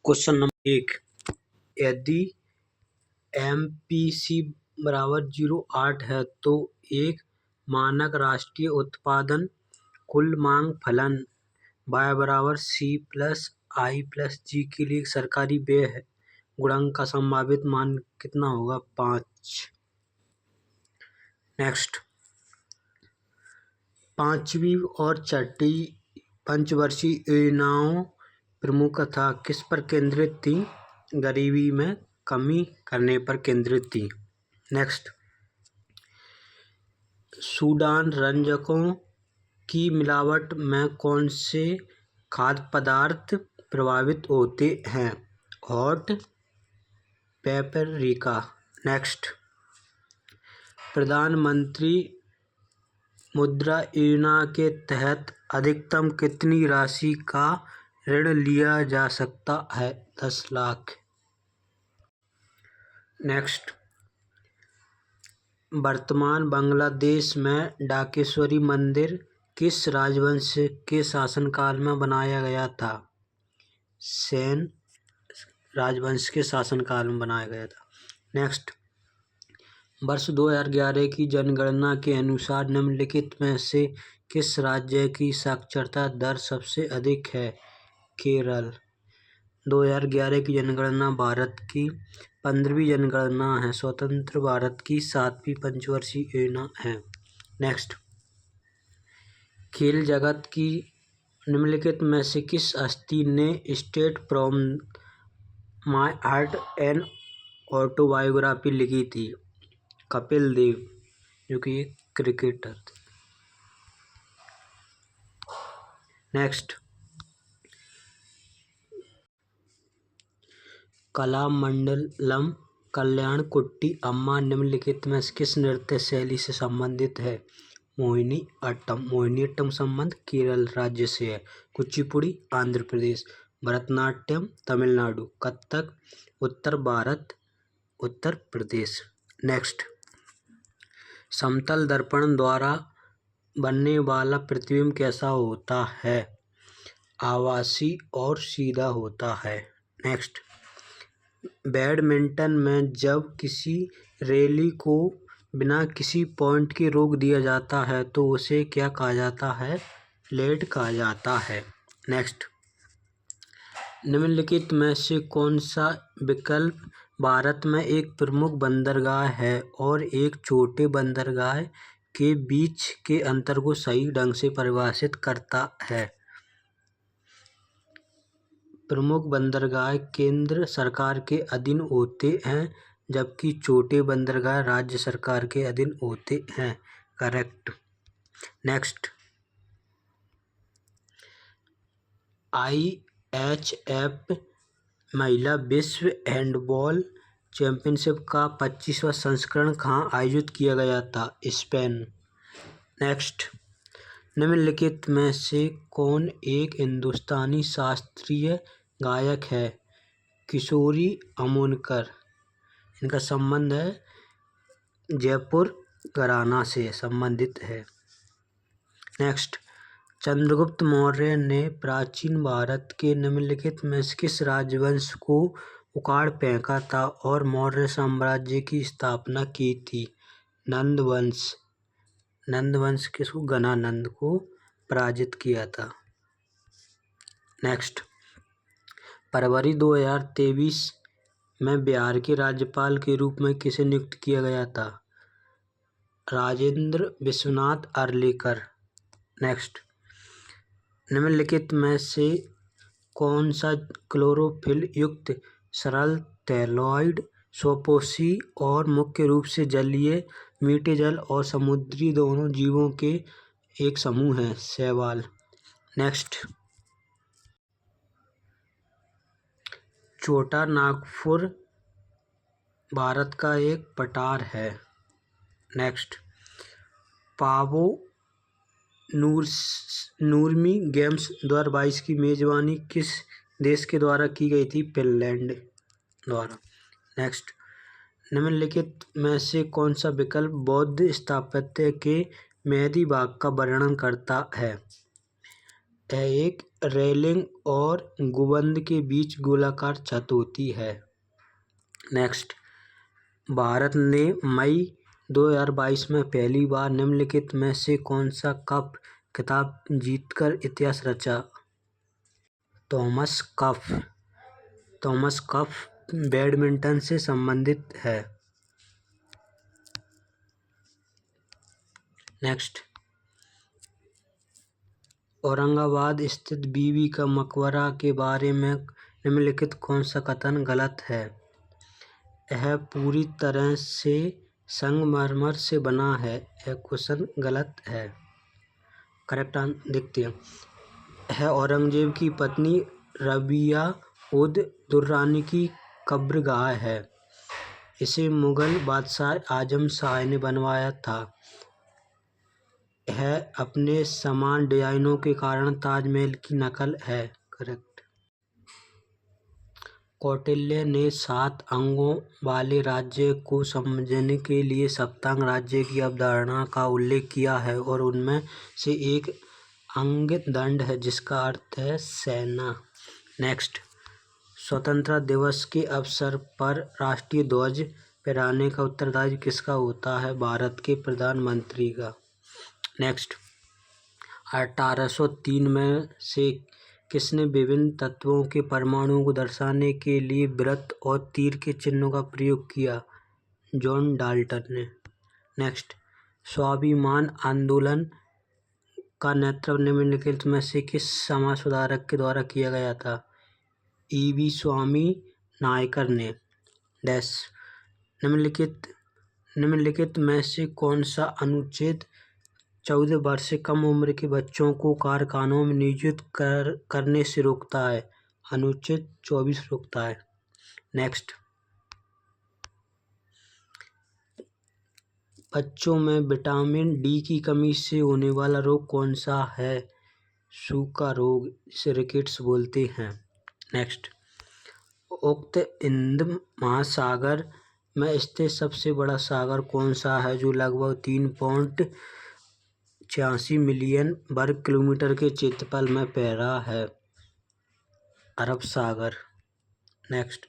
Question number 1, यदि MPC बराबर 0.8 है तो एक मानक राष्ट्रीय उत्पादन कुल मांग फलन Y बराबर C plus I plus G के लिए सरकारी व्यय गुणांक का संभावित मान कितना होगा? 5। नेक्स्ट, 5वीं और 6ठी पंचवर्षीय योजनाओं प्रमुखतः किस पर केंद्रित थी? गरीबी में कमी करने पर केंद्रित थी। नेक्स्ट, सूडान रंजकों की मिलावट में कौन से खाद्य पदार्थ प्रभावित होते हैं? Hot paprika. नेक्स्ट, प्रधानमंत्री मुद्रा योजना के तहत अधिकतम कितनी राशि का ऋण लिया जा सकता है? 10 लाख। नेक्स्ट, वर्तमान बांग्लादेश में डाकेश्वरी मंदिर किस राजवंश के शासनकाल में बनाया गया था? सेन राजवंश के शासनकाल में बनाया गया था। नेक्स्ट, वर्ष 2011 की जनगणना के अनुसार निम्नलिखित में से किस राज्य की साक्षरता दर सबसे अधिक है? केरल। 2011 की जनगणना भारत की 15वीं जनगणना है। स्वतंत्र भारत की 7वीं पंचवर्षीय योजना है। नेक्स्ट, खेल जगत की निम्नलिखित में से किस हस्ती ने state from my heart an autobiography लिखी थी? कपिल देव, जो कि एक क्रिकेटर थे। नेक्स्ट, कलामंडलम कल्याण कुट्टी अम्मा निम्नलिखित में किस नृत्य शैली से संबंधित है? मोहिनीअट्टम। मोहिनीअट्टम संबंध केरल राज्य से है। कुचिपुड़ी आंध्र प्रदेश। भरतनाट्यम तमिलनाडु। कथक उत्तर भारत उत्तर प्रदेश। नेक्स्ट, समतल दर्पण द्वारा बनने वाला प्रतिबिंब कैसा होता है? आभासी और सीधा होता है। नेक्स्ट, बैडमिंटन में जब किसी रैली को बिना किसी पॉइंट के रोक दिया जाता है तो उसे क्या कहा जाता है? लेट कहा जाता है। नेक्स्ट, निम्नलिखित में से कौन सा विकल्प भारत में एक प्रमुख बंदरगाह है और एक छोटे बंदरगाह के बीच के अंतर को सही ढंग से परिभाषित करता है? प्रमुख बंदरगाह केंद्र सरकार के अधीन होते हैं जबकि छोटे बंदरगाह राज्य सरकार के अधीन होते हैं। करेक्ट। नेक्स्ट, IHF महिला विश्व हैंडबॉल चैंपियनशिप का 25वां संस्करण कहाँ आयोजित किया गया था? स्पेन। नेक्स्ट, निम्नलिखित में से कौन एक हिंदुस्तानी शास्त्रीय गायक है? किशोरी अमोनकर। इनका संबंध है जयपुर घराना से संबंधित है। नेक्स्ट, चंद्रगुप्त मौर्य ने प्राचीन भारत के निम्नलिखित में से किस राजवंश को उखाड़ फेंका था और मौर्य साम्राज्य की स्थापना की थी? नंद वंश। नंद वंश किसको? गणानंद को पराजित किया था। नेक्स्ट, फरवरी 2023 में बिहार के राज्यपाल के रूप में किसे नियुक्त किया गया था? राजेंद्र विश्वनाथ अर्लेकर। नेक्स्ट, निम्नलिखित में से कौन सा क्लोरोफिल युक्त सरल थैलेडॉइड स्वपोषी और मुख्य रूप से जलीय, मीठे जल और समुद्री दोनों जीवों के एक समूह है? शैवाल। नेक्स्ट, छोटा नागपुर भारत का एक पठार है। नेक्स्ट, पावो नूर्मी गेम्स 2022 की मेजबानी किस देश के द्वारा की गई थी? फिनलैंड द्वारा। नेक्स्ट, निम्नलिखित में से कौन सा विकल्प बौद्ध स्थापत्य के मेहदी भाग का वर्णन करता है? यह एक रेलिंग और गुंबद के बीच गोलाकार छत होती है। नेक्स्ट, भारत ने मई 2022 में पहली बार निम्नलिखित में से कौन सा कप खिताब जीतकर इतिहास रचा? थॉमस कप बैडमिंटन से संबंधित है। नेक्स्ट, औरंगाबाद स्थित बीबी का मकबरा के बारे में निम्नलिखित कौन सा कथन गलत है? यह पूरी तरह से संगमरमर से बना है। यह क्वेश्चन गलत है। करेक्ट आंसर देखते हैं। यह औरंगजेब की पत्नी रबिया उद दुर्रानी की कब्रगाह है। इसे मुगल बादशाह आजम शाह ने बनवाया था। यह अपने समान डिजाइनों के कारण ताजमहल की नकल है। करेक्ट। कौटिल्य ने 7 अंगों वाले राज्य को समझने के लिए सप्तांग राज्य की अवधारणा का उल्लेख किया है और उनमें से एक अंग दंड है जिसका अर्थ है सेना। नेक्स्ट, स्वतंत्रता दिवस के अवसर पर राष्ट्रीय ध्वज फहराने का उत्तरदायित्व किसका होता है? भारत के प्रधानमंत्री का। नेक्स्ट, 1803 में से किसने विभिन्न तत्वों के परमाणुओं को दर्शाने के लिए वृत्त और तीर के चिन्हों का प्रयोग किया? जॉन डाल्टन ने। नेक्स्ट, स्वाभिमान आंदोलन का नेतृत्व निम्नलिखित में से किस समाज सुधारक के द्वारा किया गया था? E.V. स्वामी नायकर ने। डैश, निम्नलिखित में से कौन सा अनुच्छेद 14 वर्ष से कम उम्र के बच्चों को कारखानों में नियोजित करने से रोकता है? अनुच्छेद 24 रोकता है। नेक्स्ट, बच्चों में विटामिन डी की कमी से होने वाला रोग कौन सा है? सूखा रोग, जिसे रिकेट्स बोलते हैं। नेक्स्ट, उक्त हिंद महासागर में स्थित सबसे बड़ा सागर कौन सा है जो लगभग 3.86 मिलियन वर्ग किलोमीटर के क्षेत्रफल में फैला है? अरब सागर। नेक्स्ट,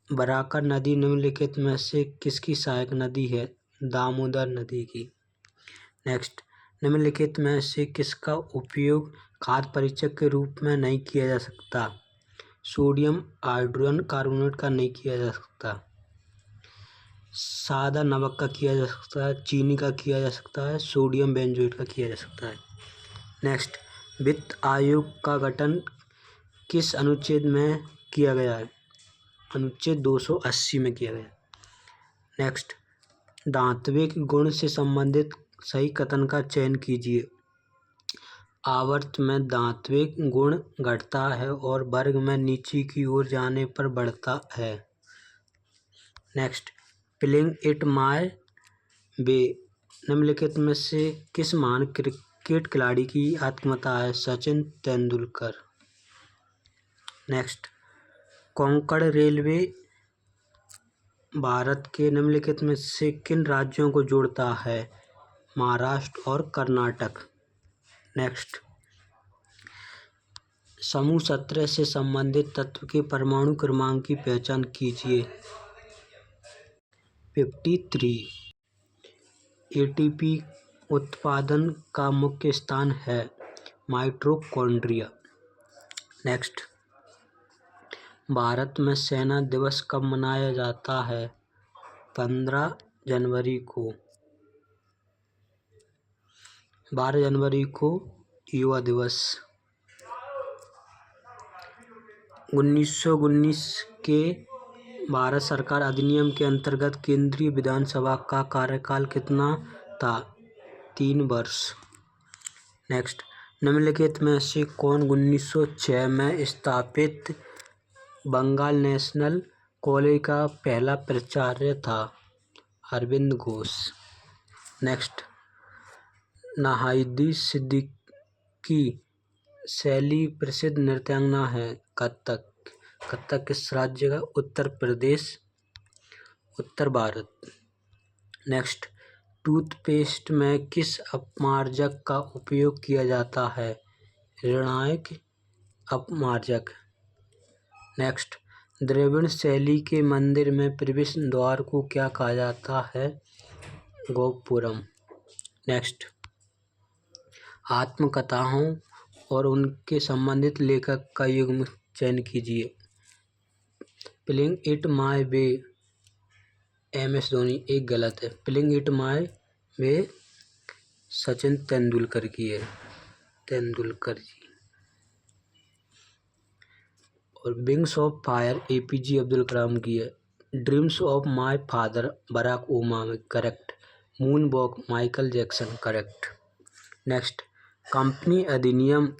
बराकर नदी निम्नलिखित में से किसकी सहायक नदी है? दामोदर नदी की। नेक्स्ट, निम्नलिखित में से किसका उपयोग खाद्य परीक्षक के रूप में नहीं किया जा सकता? सोडियम हाइड्रोजन कार्बोनेट का नहीं किया जा सकता। सादा नमक का किया जा सकता है, चीनी का किया जा सकता है, सोडियम बेंजोएट का किया जा सकता है। नेक्स्ट, वित्त आयोग का गठन किस अनुच्छेद में किया गया है? अनुच्छेद 280 में किया गया। नेक्स्ट, धात्विक गुण से संबंधित सही कथन का चयन कीजिए। आवर्त में धात्विक गुण घटता है और वर्ग में नीचे की ओर जाने पर बढ़ता है। नेक्स्ट, प्लेइंग इट माय वे निम्नलिखित में से किस महान क्रिकेट खिलाड़ी की आत्मकथा है? सचिन तेंदुलकर। नेक्स्ट, कोंकण रेलवे भारत के निम्नलिखित में से किन राज्यों को जोड़ता है? महाराष्ट्र और कर्नाटक। नेक्स्ट, समूह 17 से संबंधित तत्व के परमाणु क्रमांक की पहचान कीजिए। 53। एटीपी उत्पादन का मुख्य स्थान है माइटोकॉन्ड्रिया। नेक्स्ट, भारत में सेना दिवस कब मनाया जाता है? 15 जनवरी को। 12 जनवरी को युवा दिवस। 1919 के भारत सरकार अधिनियम के अंतर्गत केंद्रीय विधानसभा का कार्यकाल कितना था? 3 वर्ष। नेक्स्ट, निम्नलिखित में से कौन 1906 में स्थापित बंगाल नेशनल कॉलेज का पहला प्राचार्य था? अरविंद घोष। नेक्स्ट, नाहिदा सिद्दीकी शैली प्रसिद्ध नृत्यांगना है? कथक। कथक किस राज्य का? उत्तर प्रदेश, उत्तर भारत। नेक्स्ट, टूथपेस्ट में किस अपमार्जक का उपयोग किया जाता है? निर्णायक अपमार्जक। नेक्स्ट, द्रविड़ शैली के मंदिर में प्रवेश द्वार को क्या कहा जाता है? गोपुरम। नेक्स्ट, आत्मकथाओं और उनके संबंधित लेखक का युग्म चयन कीजिए। Playing it my way, MS Dhoni, एक गलत है। Playing it my way Sachin Tendulkar की है, तेंदुलकर जी। और wings of fire APJ Abdul Kalam की है। Dreams of my father Barack Obama, correct. Moonwalk Michael Jackson, correct. Next, company अधिनियम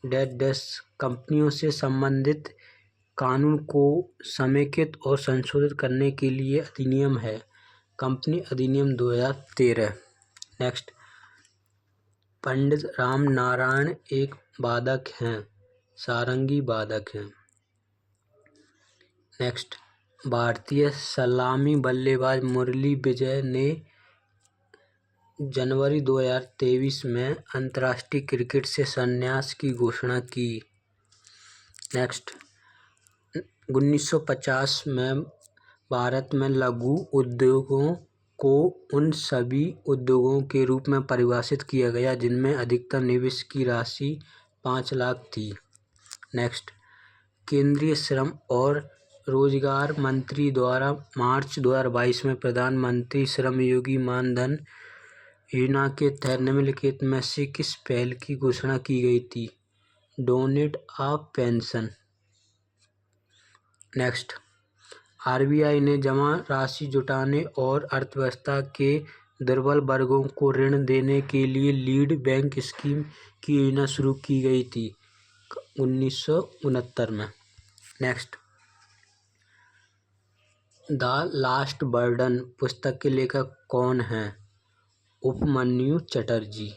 डैश कंपनियों से संबंधित कानून को समेकित और संशोधित करने के लिए अधिनियम है। कंपनी अधिनियम 2013। नेक्स्ट, पंडित राम नारायण एक वादक हैं, सारंगी वादक हैं। नेक्स्ट, भारतीय सलामी बल्लेबाज मुरली विजय ने जनवरी 2023 में अंतर्राष्ट्रीय क्रिकेट से संन्यास की घोषणा की। नेक्स्ट, 1950 में भारत में लघु उद्योगों को उन सभी उद्योगों के रूप में परिभाषित किया गया जिनमें अधिकतम निवेश की राशि 5 लाख थी। नेक्स्ट, केंद्रीय श्रम और रोजगार मंत्री द्वारा मार्च 2022 में प्रधानमंत्री श्रमयोगी मानधन योजना के तहत निम्नलिखित में से किस पहल की घोषणा की गई थी? Donate a pension. Next, RBI ने जमा राशि जुटाने और अर्थव्यवस्था के दुर्बल वर्गों को ऋण देने के लिए लीड बैंक स्कीम की योजना शुरू की गई थी 1969 में। नेक्स्ट, द लास्ट बर्डन पुस्तक के लेखक कौन हैं? उपमन्यु चटर्जी।